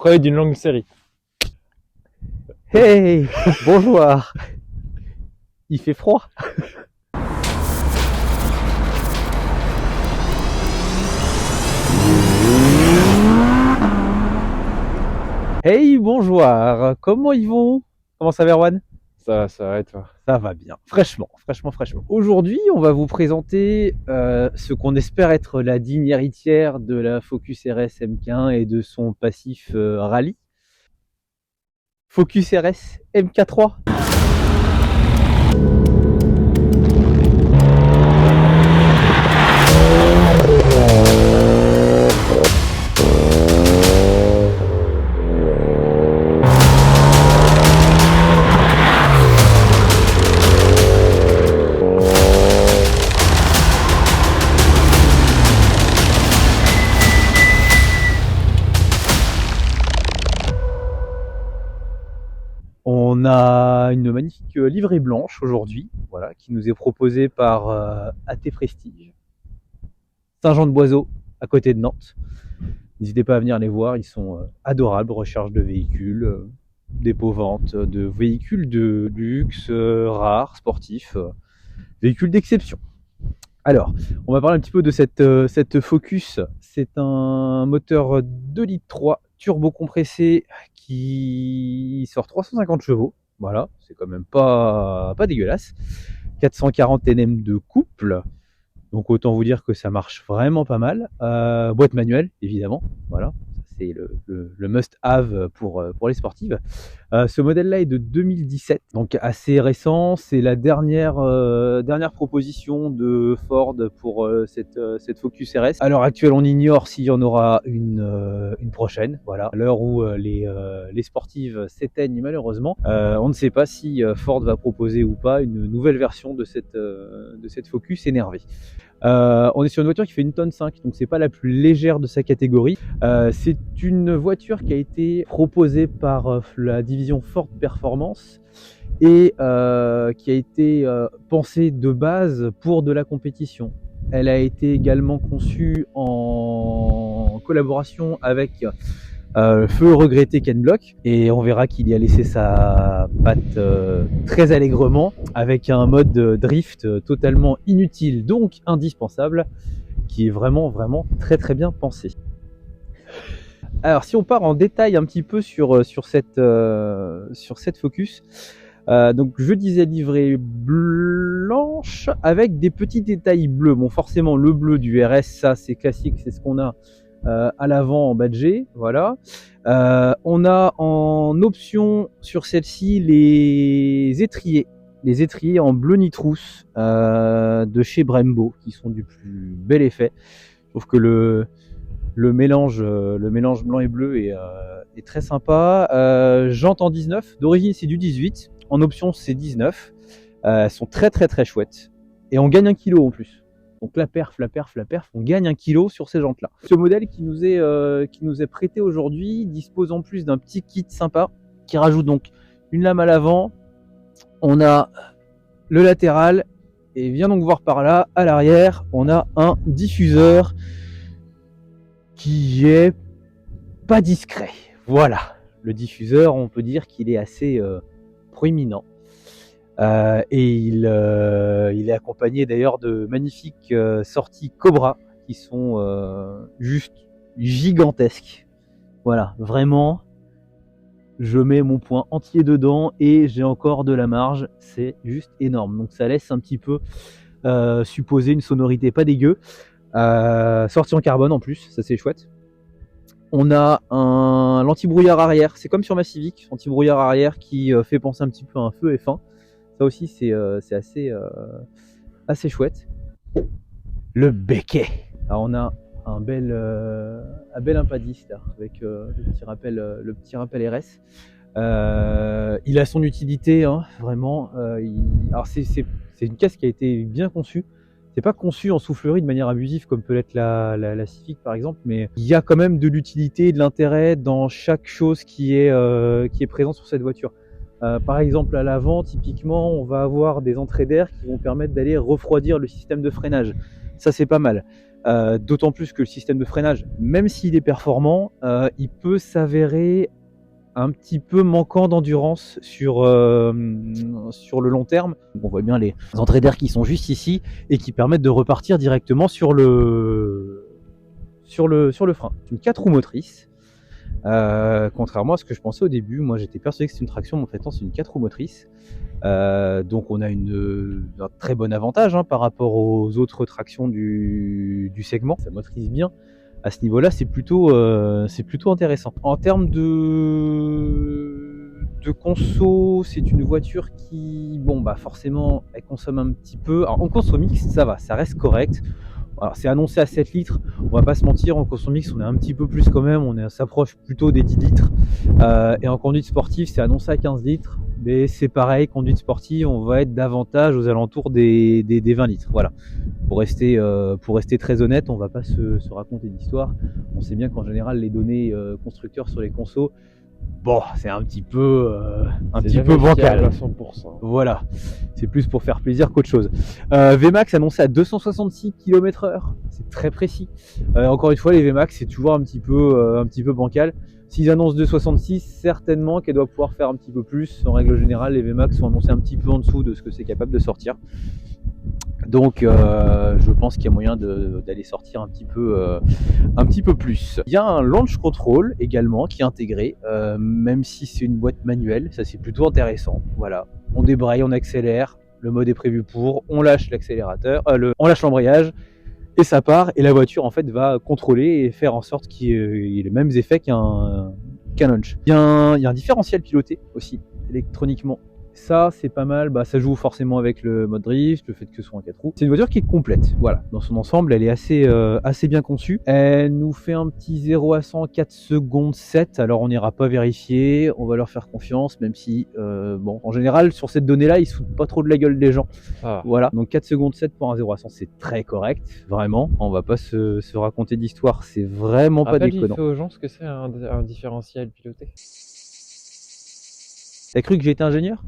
Premier d'une longue série. Hey, bonjour. Il fait froid. Hey, bonjour. Comment ils vont? Comment ça va, Erwan? Ça va et toi? Ça va bien. Fraîchement. Aujourd'hui, on va vous présenter ce qu'on espère être la digne héritière de la Focus RS MK1 et de son passif rallye. Focus RS MK3. On a une magnifique livrée blanche aujourd'hui, voilà, qui nous est proposée par AT Prestige, Saint-Jean-de-Boiseau, à côté de Nantes. N'hésitez pas à venir les voir, ils sont adorables, recherche de véhicules, dépôt-vente de véhicules de luxe, rares, sportifs, véhicules d'exception. Alors, on va parler un petit peu de cette Focus. C'est un moteur 2 litres 3 turbo compressé qui sort 350 chevaux. Voilà, c'est quand même pas dégueulasse. 440 Nm de couple. Donc autant vous dire que ça marche vraiment pas mal. Boîte manuelle, évidemment. Voilà, c'est le must-have pour les sportives. Ce modèle-là est de 2017, donc assez récent. C'est la dernière proposition de Ford pour cette Focus RS. À l'heure actuelle, on ignore s'il y en aura une prochaine. Voilà, à l'heure où les sportives s'éteignent malheureusement, on ne sait pas si Ford va proposer ou pas une nouvelle version de cette Focus énervée. On est sur une voiture qui fait 1,5 tonne, donc c'est pas la plus légère de sa catégorie. C'est une voiture qui a été proposée par la division Ford Performance et qui a été pensée de base pour de la compétition. Elle a été également conçue en collaboration avec feu regretté Ken Block, et on verra qu'il y a laissé sa patte très allègrement avec un mode drift totalement inutile, donc indispensable, qui est vraiment très bien pensé. Alors si on part en détail un petit peu sur cette Focus, donc je disais livrée blanche avec des petits détails bleus. Bon, forcément le bleu du RS, ça c'est classique, c'est ce qu'on a à l'avant en badgé, voilà. On a en option sur celle-ci les étriers en bleu nitrousse de chez Brembo, qui sont du plus bel effet. Je trouve que le mélange blanc et bleu est très sympa. Jantes en 19, d'origine c'est du 18, en option c'est 19. Elles sont très chouettes et on gagne 1 kg en plus. Donc la perf, on gagne 1 kg sur ces jantes-là. Ce modèle qui nous est prêté aujourd'hui dispose en plus d'un petit kit sympa qui rajoute donc une lame à l'avant. On a le latéral et viens donc voir par là, à l'arrière, on a un diffuseur qui est pas discret. Voilà, le diffuseur, on peut dire qu'il est assez proéminent. Et il est accompagné d'ailleurs de magnifiques sorties Cobra qui sont juste gigantesques. Voilà, vraiment, je mets mon poing entier dedans et j'ai encore de la marge, c'est juste énorme. Donc ça laisse un petit peu supposer une sonorité pas dégueu. Sortie en carbone en plus, ça c'est chouette. On a l'anti-brouillard arrière, c'est comme sur ma Civic, anti-brouillard arrière qui fait penser un petit peu à un feu F1. Ça aussi c'est assez chouette. Le béquet. Alors on a un bel impadis là, avec le petit rappel RS. Il a son utilité, hein, vraiment. Alors c'est une caisse qui a été bien conçue. C'est pas conçu en soufflerie de manière abusive comme peut l'être la Civic par exemple, mais il y a quand même de l'utilité, de l'intérêt dans chaque chose qui est présent sur cette voiture. Par exemple à l'avant, typiquement, on va avoir des entrées d'air qui vont permettre d'aller refroidir le système de freinage. Ça c'est pas mal. D'autant plus que le système de freinage, même s'il est performant, il peut s'avérer un petit peu manquant d'endurance sur le long terme. On voit bien les entrées d'air qui sont juste ici et qui permettent de repartir directement sur le frein. Une 4 roues motrices. Contrairement à ce que je pensais au début, moi j'étais persuadé que c'est une traction, mais en fait non, c'est une 4 roues motrices. Donc on a un très bon avantage par rapport aux autres tractions du segment. Ça motorise bien. À ce niveau-là, c'est plutôt intéressant. En termes de conso, c'est une voiture qui, forcément, elle consomme un petit peu. Alors en conso mix, ça va, ça reste correct. Alors c'est annoncé à 7 litres, on va pas se mentir, en conso mix on est un petit peu plus quand même, on s'approche plutôt des 10 litres. Et en conduite sportive c'est annoncé à 15 litres, mais c'est pareil, conduite sportive on va être davantage aux alentours des 20 litres. Voilà. Pour rester très honnête, on va pas se raconter d'histoire. On sait bien qu'en général les données constructeurs sur les consos, c'est un petit peu bancal. À 100%. Voilà, c'est plus pour faire plaisir qu'autre chose. VMAX annoncé à 266 km/h, c'est très précis. Encore une fois, les VMAX c'est toujours un petit peu bancal. S'ils annoncent 266, certainement qu'elle doit pouvoir faire un petit peu plus. En règle générale, les VMAX sont annoncés un petit peu en dessous de ce que c'est capable de sortir. Donc je pense qu'il y a moyen d'aller sortir un petit peu plus. Il y a un launch control également qui est intégré, même si c'est une boîte manuelle, ça c'est plutôt intéressant. Voilà, on débraye, on accélère, le mode est prévu pour, on lâche l'accélérateur, on lâche l'embrayage et ça part, et la voiture en fait va contrôler et faire en sorte qu'il y ait les mêmes effets qu'un launch. Il y a un différentiel piloté aussi électroniquement. Ça c'est pas mal, ça joue forcément avec le mode drift, le fait que ce soit en 4 roues. C'est une voiture qui est complète, voilà, dans son ensemble elle est assez bien conçue. Elle nous fait un petit 0 à 100 4 secondes 7, alors on n'ira pas vérifier, on va leur faire confiance, même si en général sur cette donnée là ils se foutent pas trop de la gueule des gens. Voilà, donc 4 secondes 7 pour un 0 à 100 c'est très correct, vraiment, on va pas se raconter d'histoire, c'est vraiment pas déconnant. Rappelle aux gens ce que c'est un différentiel piloté. T'as cru que j'étais ingénieur ?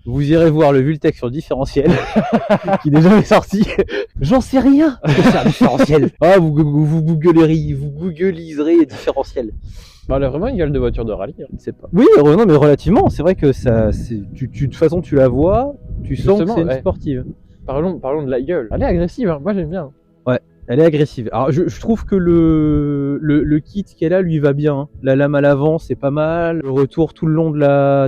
Vous irez voir le Vultec sur le différentiel qui est déjà sorti. J'en sais rien que c'est un différentiel. Vous googliserez les différentiels. Elle a vraiment une gueule de voiture de rallye. Je ne sais pas. Oui, non, mais relativement. C'est vrai que ça, de toute façon, tu la vois, tu sens que c'est une sportive. Parlons de la gueule. Elle est agressive, moi j'aime bien. Ouais. Elle est agressive. Alors je trouve que le kit qu'elle a lui va bien. La lame à l'avant c'est pas mal. Le retour tout le long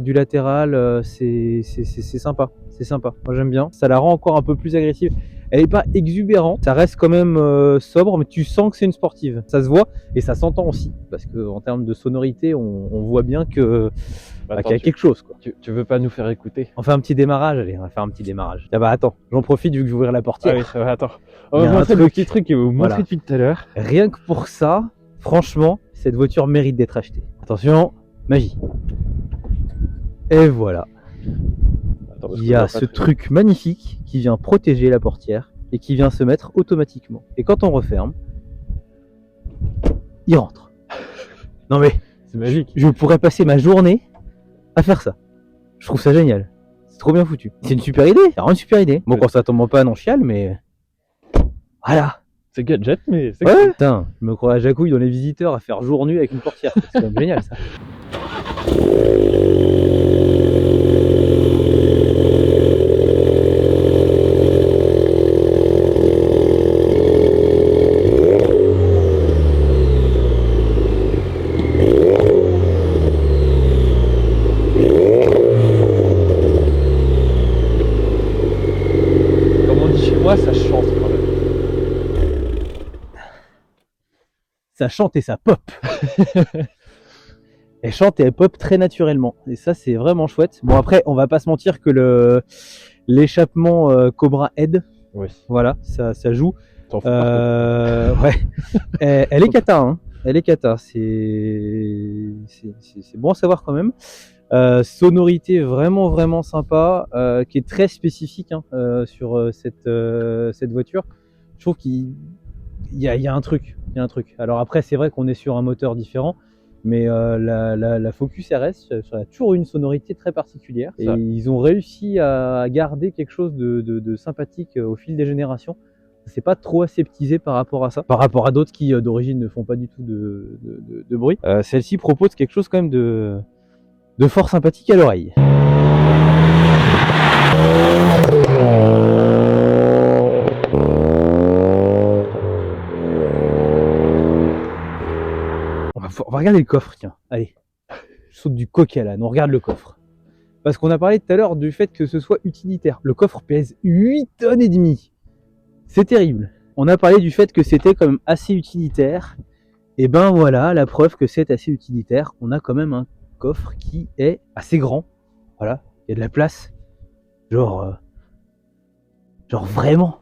du latéral c'est sympa. C'est sympa. Moi j'aime bien. Ça la rend encore un peu plus agressive. Elle est pas exubérante. Ça reste quand même sobre, mais tu sens que c'est une sportive. Ça se voit et ça s'entend aussi. Parce que en termes de sonorité, on voit bien que qu'il y a quelque chose, quoi. Tu veux pas nous faire écouter? On fait un petit démarrage, allez, on va faire un petit démarrage. Attends, j'en profite vu que je vais ouvrir la portière. Ah oui, ça va, attends. On va montrer le petit truc que vous montrez depuis tout à l'heure. Rien que pour ça, franchement, cette voiture mérite d'être achetée. Attention, magie. Et voilà. Attends, il y a ce truc magnifique qui vient protéger la portière et qui vient se mettre automatiquement. Et quand on referme, il rentre. Non mais, c'est magique. Je pourrais passer ma journée à faire ça. Je trouve ça génial. C'est trop bien foutu. C'est une super idée. C'est vraiment une super idée. Bon, quand ça tombe pas, non, chiale, mais voilà. C'est gadget, mais c'est cool. Putain, je me crois à Jacouille dans Les Visiteurs à faire jour-nuit avec une portière. C'est quand même génial ça. Ça chante quand même. Ça chante et ça pop. Elle chante et elle pop très naturellement. Et ça, c'est vraiment chouette. Bon, après, on va pas se mentir que l'échappement Cobra aide. Oui. Voilà, ça joue. Ouais. Elle est cata, hein. Elle est cata. C'est bon à savoir quand même. Sonorité vraiment sympa, qui est très spécifique sur cette voiture. Je trouve qu'il y a un truc. Alors après c'est vrai qu'on est sur un moteur différent, mais la Focus RS ça a toujours une sonorité très particulière. Et ils ont réussi à garder quelque chose de sympathique au fil des générations. C'est pas trop aseptisé par rapport à ça, par rapport à d'autres qui d'origine ne font pas du tout de bruit. Celle-ci propose quelque chose quand même de fort sympathique à l'oreille. On va regarder le coffre, tiens, allez. Je saute du coq à l'âne, on regarde le coffre. Parce qu'on a parlé tout à l'heure du fait que ce soit utilitaire. Le coffre pèse 8 tonnes et demie. C'est terrible. On a parlé du fait que c'était quand même assez utilitaire. Et ben voilà, la preuve que c'est assez utilitaire. On a quand même un coffre qui est assez grand. Voilà, il y a de la place. Genre vraiment.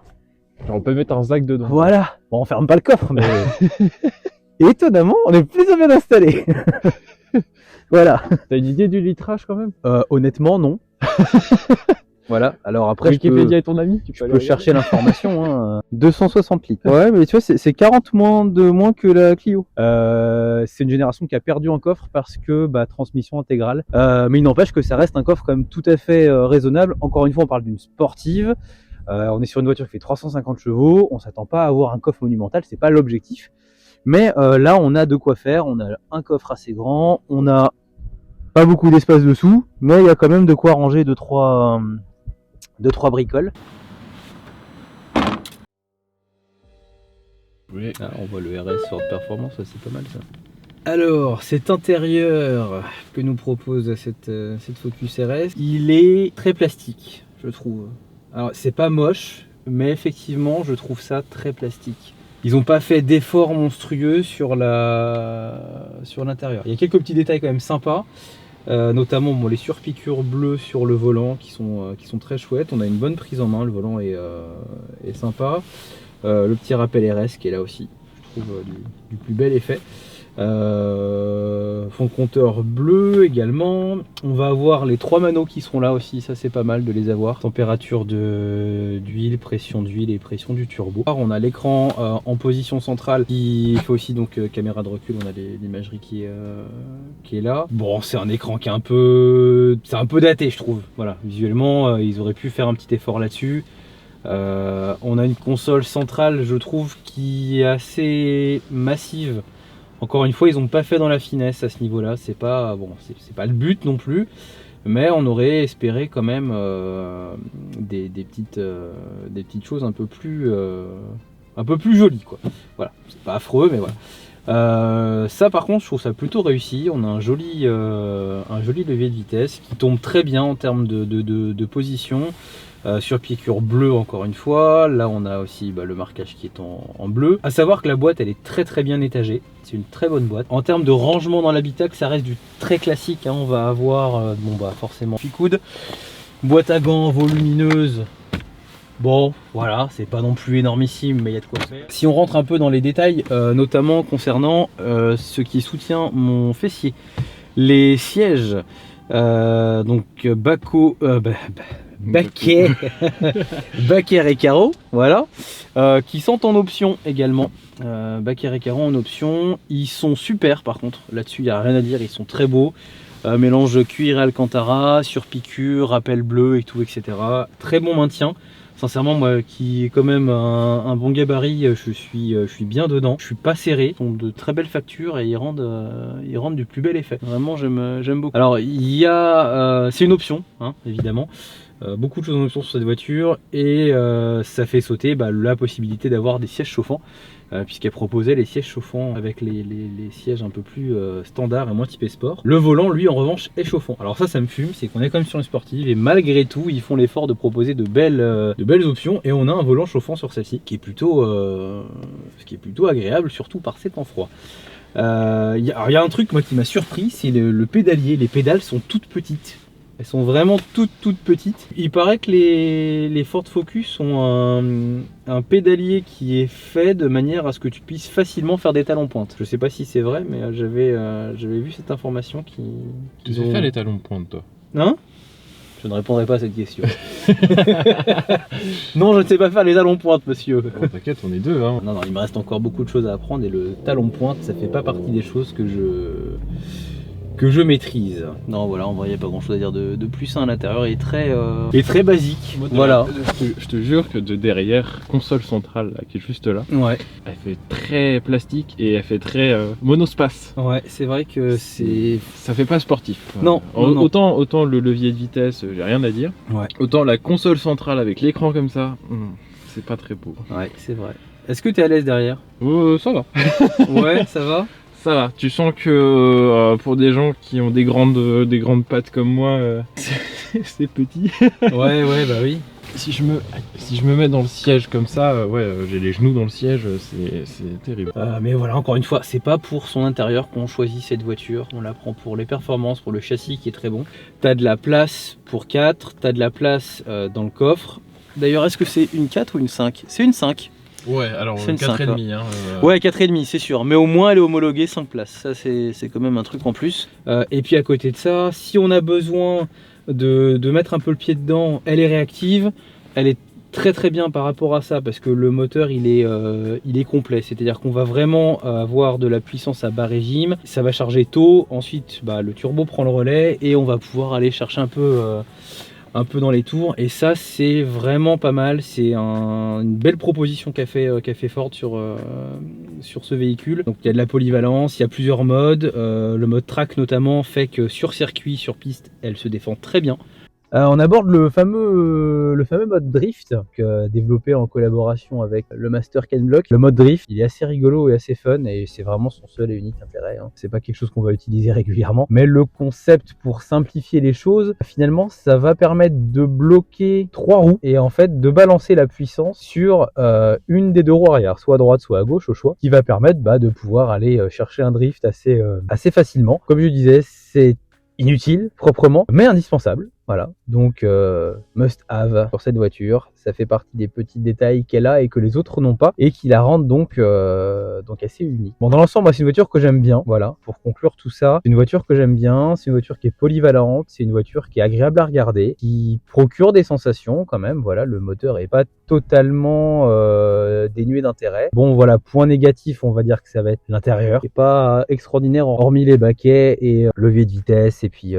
Genre on peut mettre un sac dedans. Voilà. Bon, on ferme pas le coffre, mais étonnamment, on est plus ou moins installé. Voilà. T'as une idée du litrage quand même? Honnêtement, non. Voilà, alors après Wikipédia est ton ami, je peux chercher l'information, hein. 260 litres. Ouais, mais tu vois, c'est 40 de moins que la Clio. C'est une génération qui a perdu un coffre parce que transmission intégrale. Mais il n'empêche que ça reste un coffre quand même tout à fait raisonnable. Encore une fois, on parle d'une sportive. On est sur une voiture qui fait 350 chevaux. On s'attend pas à avoir un coffre monumental, c'est pas l'objectif. Mais là, on a de quoi faire. On a un coffre assez grand. On a pas beaucoup d'espace dessous, mais il y a quand même de quoi ranger 2-3 bricoles. Oui. Ah, on voit le RS sur performance, c'est pas mal ça. Alors, cet intérieur que nous propose cette Focus RS, il est très plastique, je trouve. Alors, c'est pas moche, mais effectivement, je trouve ça très plastique. Ils n'ont pas fait d'efforts monstrueux sur l'intérieur. Il y a quelques petits détails quand même sympas. Notamment les surpiqûres bleues sur le volant qui sont très chouettes. On a une bonne prise en main, le volant est sympa. Le petit rappel RS qui est là aussi, je trouve du plus bel effet. Fond de compteur bleu également. On va avoir les 3 manos qui seront là aussi, ça c'est pas mal de les avoir. Température d'huile, pression d'huile et pression du turbo. Alors, on a l'écran en position centrale qui fait aussi donc caméra de recul, on a l'imagerie qui est là. Bon, c'est un écran qui est un peu daté, je trouve. Voilà, visuellement ils auraient pu faire un petit effort là-dessus. On a une console centrale, je trouve, qui est assez massive. Encore une fois, ils n'ont pas fait dans la finesse à ce niveau-là. C'est pas c'est pas le but non plus, mais on aurait espéré quand même des petites choses un peu plus jolies, quoi. Voilà, c'est pas affreux, mais voilà. Ça, par contre, je trouve ça plutôt réussi. On a un joli levier de vitesse qui tombe très bien en termes de position. Sur piqûre bleue encore une fois. Là on a aussi le marquage qui est en bleu. À savoir que la boîte elle est très bien étagée. C'est une très bonne boîte. En termes de rangement dans l'habitacle, ça reste du très classique, hein. On va avoir forcément coude, boîte à gants volumineuse. Bon voilà, c'est pas non plus énormissime, mais il y a de quoi faire. Si on rentre un peu dans les détails, notamment concernant ce qui soutient mon fessier, les sièges, donc Baquet et carreaux, voilà, qui sont en option également. Baquet et carreaux en option, ils sont super par contre, là-dessus il n'y a rien à dire, ils sont très beaux. Mélange cuir et alcantara, sur piqûre, rappel bleu et tout, etc. Très bon maintien. Sincèrement, moi qui ai quand même un bon gabarit, je suis bien dedans. Je suis pas serré, ils sont de très belles factures et ils rendent du plus bel effet. Vraiment, j'aime beaucoup. Alors, il y a, c'est une option, hein, évidemment. Beaucoup de choses en option sur cette voiture et ça fait sauter la possibilité d'avoir des sièges chauffants, puisqu'elle proposait les sièges chauffants avec les sièges un peu plus standards et moins typés sport. Le volant, lui, en revanche, est chauffant. Alors ça me fume, c'est qu'on est quand même sur une sportive et malgré tout, ils font l'effort de proposer de belles options et on a un volant chauffant sur celle-ci qui est plutôt agréable, surtout par ces temps froids. Il y a un truc moi qui m'a surpris, c'est le pédalier. Les pédales sont toutes petites. Elles sont vraiment toutes petites. Il paraît que les Ford Focus ont un pédalier qui est fait de manière à ce que tu puisses facilement faire des talons pointe. Je sais pas si c'est vrai, mais j'avais vu cette information qui... Tu sais faire les talons pointe, toi? Hein? Je ne répondrai pas à cette question. Non, je ne sais pas faire les talons pointe, monsieur. Oh, t'inquiète, on est deux, hein. Non, il me reste encore beaucoup de choses à apprendre et le talon pointe, ça fait pas partie des choses que que je maîtrise. Non voilà, en vrai il n'y a pas grand chose à dire de plus, à l'intérieur est très basique. Voilà. Je te jure que de derrière, console centrale là, qui est juste là, Ouais. elle fait très plastique et elle fait très monospace. Ouais, c'est vrai que ça fait pas sportif. Non, non. Autant le levier de vitesse, j'ai rien à dire. Ouais. Autant la console centrale avec l'écran comme ça, c'est pas très beau. Ouais, c'est vrai. Est-ce que tu es à l'aise derrière? Ça va. Ouais, ça va. Ça va, tu sens que pour des gens qui ont des grandes pattes comme moi, c'est petit. Ouais, bah oui. Si je me mets dans le siège comme ça, j'ai les genoux dans le siège, c'est terrible. Mais voilà, encore une fois, c'est pas pour son intérieur qu'on choisit cette voiture. On la prend pour les performances, pour le châssis qui est très bon. T'as de la place pour 4, t'as de la place dans le coffre. D'ailleurs, est-ce que c'est une 4 ou une 5? C'est une 5. Ouais, alors 4,5 hein. Ouais, 4,5 c'est sûr, mais au moins elle est homologuée 5 places, ça c'est quand même un truc en plus. Et puis à côté de ça, si on a besoin de mettre un peu le pied dedans, elle est réactive, elle est très bien par rapport à ça, parce que le moteur il est complet, c'est-à-dire qu'on va vraiment avoir de la puissance à bas régime, ça va charger tôt, ensuite le turbo prend le relais et on va pouvoir aller chercher un peu dans les tours, et ça c'est vraiment pas mal. C'est une belle proposition qu'a fait Ford sur ce véhicule. Donc il y a de la polyvalence, il y a plusieurs modes, le mode track notamment fait que sur circuit, sur piste, elle se défend très bien. On aborde le fameux mode drift développé en collaboration avec le master Ken Block. Le mode drift, il est assez rigolo et assez fun, et c'est vraiment son seul et unique intérêt. C'est pas quelque chose qu'on va utiliser régulièrement, mais le concept, pour simplifier les choses, finalement ça va permettre de bloquer 3 roues et en fait de balancer la puissance sur une des 2 roues arrière, soit à droite soit à gauche au choix, qui va permettre de pouvoir aller chercher un drift assez facilement. Comme je disais, c'est inutile proprement, mais indispensable. Voilà, donc must have pour cette voiture. Ça fait partie des petits détails qu'elle a et que les autres n'ont pas, et qui la rendent donc assez unique. Bon, dans l'ensemble, moi, c'est une voiture que j'aime bien. Voilà, pour conclure tout ça, c'est une voiture que j'aime bien. C'est une voiture qui est polyvalente, c'est une voiture qui est agréable à regarder, qui procure des sensations quand même. Voilà, le moteur est pas totalement dénué d'intérêt. Bon, voilà, point négatif, on va dire que ça va être l'intérieur, qui est pas extraordinaire, hormis les baquets et levier de vitesse et puis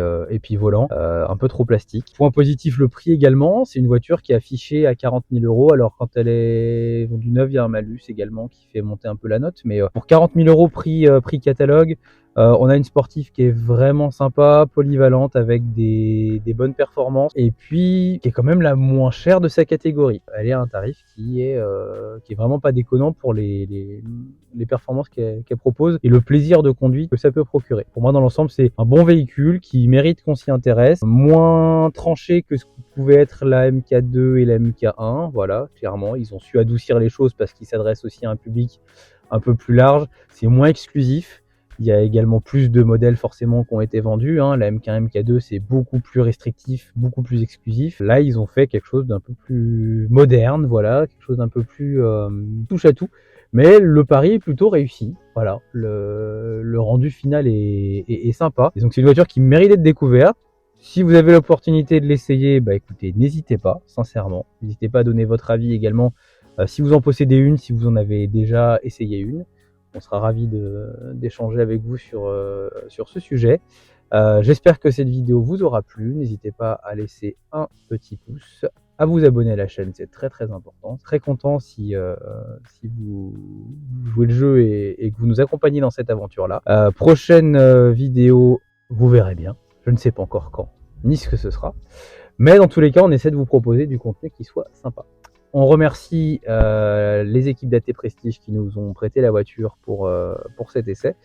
volant, un peu trop plastique. Point positif, le prix également. C'est une voiture qui est affichée à 40 000 €. Alors quand elle est vendue neuve, il y a un malus également qui fait monter un peu la note. Mais pour 40 000 € prix catalogue, on a une sportive qui est vraiment sympa, polyvalente, avec des bonnes performances, et puis qui est quand même la moins chère de sa catégorie. Elle est à un tarif qui est vraiment pas déconnant pour les performances qu'elle propose et le plaisir de conduite que ça peut procurer. Pour moi, dans l'ensemble, c'est un bon véhicule qui mérite qu'on s'y intéresse, moins tranché que ce que pouvait être la MK2 et la MK1. Voilà, clairement, ils ont su adoucir les choses parce qu'ils s'adressent aussi à un public un peu plus large. C'est moins exclusif. Il y a également plus de modèles forcément qui ont été vendus. La MK1, MK2, c'est beaucoup plus restrictif, beaucoup plus exclusif. Là, ils ont fait quelque chose d'un peu plus moderne, voilà, quelque chose d'un peu plus touche à tout. Mais le pari est plutôt réussi. Voilà, le rendu final est sympa. Et donc c'est une voiture qui mérite d'être découverte. Si vous avez l'opportunité de l'essayer, écoutez, n'hésitez pas, sincèrement. N'hésitez pas à donner votre avis également. Si vous en possédez une, si vous en avez déjà essayé une. On sera ravis d'échanger avec vous sur ce sujet. J'espère que cette vidéo vous aura plu. N'hésitez pas à laisser un petit pouce, à vous abonner à la chaîne, c'est très important. Très content si vous jouez le jeu et que vous nous accompagnez dans cette aventure-là. Prochaine vidéo, vous verrez bien. Je ne sais pas encore quand, ni ce que ce sera. Mais dans tous les cas, on essaie de vous proposer du contenu qui soit sympa. On remercie les équipes d'AT Prestige qui nous ont prêté la voiture pour cet essai.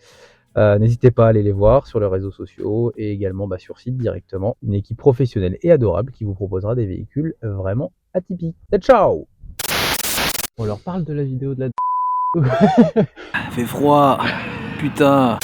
N'hésitez pas à aller les voir sur les réseaux sociaux et également sur site directement. Une équipe professionnelle et adorable qui vous proposera des véhicules vraiment atypiques. Ciao! On leur parle de la vidéo de la... Fait froid, putain.